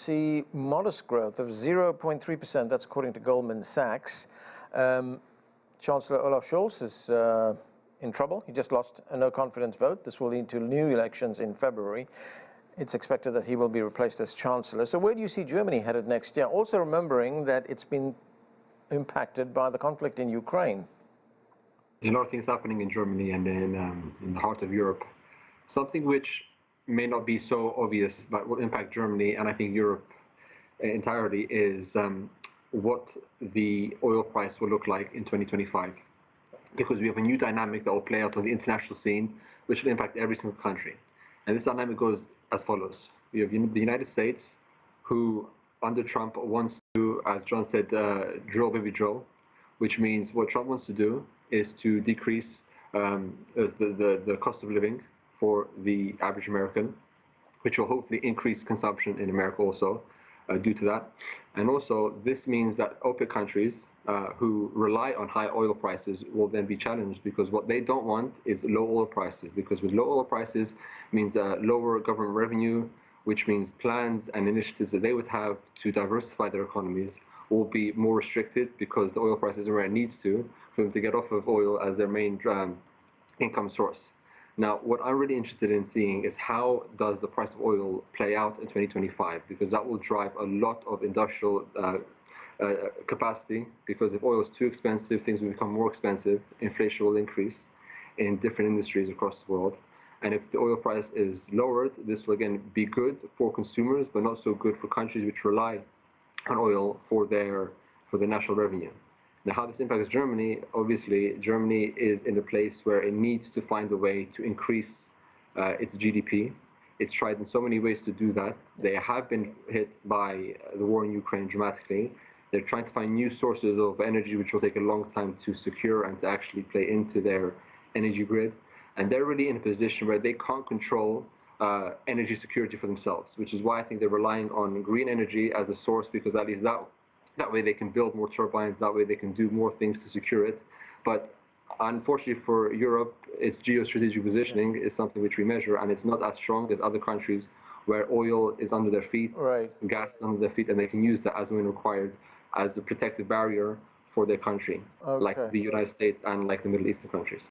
see modest growth of 0.3%. That's according to Goldman Sachs. Chancellor Olaf Scholz is in trouble. He just lost a no-confidence vote. This will lead to new elections in February. It's expected that he will be replaced as Chancellor. So where do you see Germany headed next year? Also remembering that it's been impacted by the conflict in Ukraine. A lot of things happening in Germany and in the heart of Europe. Something which may not be so obvious, but will impact Germany and I think Europe entirely is what the oil price will look like in 2025. Because we have a new dynamic that will play out on the international scene, which will impact every single country. And this dynamic goes as follows. We have the United States, who under Trump wants to, as John said, drill baby drill, which means what Trump wants to do is to decrease the cost of living for the average American, which will hopefully increase consumption in America also due to that. And also this means that OPEC countries who rely on high oil prices will then be challenged, because what they don't want is low oil prices, because with low oil prices means lower government revenue, which means plans and initiatives that they would have to diversify their economies will be more restricted, because the oil price isn't where it needs to for them to get off of oil as their main income source. Now, what I'm really interested in seeing is how does the price of oil play out in 2025, because that will drive a lot of industrial capacity, because if oil is too expensive, things will become more expensive, inflation will increase in different industries across the world. And if the oil price is lowered, this will again be good for consumers, but not so good for countries which rely on oil for their national revenue. Now, how this impacts Germany, obviously, Germany is in a place where it needs to find a way to increase its GDP. It's tried in so many ways to do that. They have been hit by the war in Ukraine dramatically. They're trying to find new sources of energy, which will take a long time to secure and to actually play into their energy grid. And they're really in a position where they can't control energy security for themselves, which is why I think they're relying on green energy as a source, because at least that way they can build more turbines, that way they can do more things to secure it. But unfortunately for Europe, its geostrategic positioning is something which we measure, and it's not as strong as other countries where oil is under their feet, right, gas is under their feet, and they can use that as when required as a protective barrier for their country, like the United States and like the Middle Eastern countries.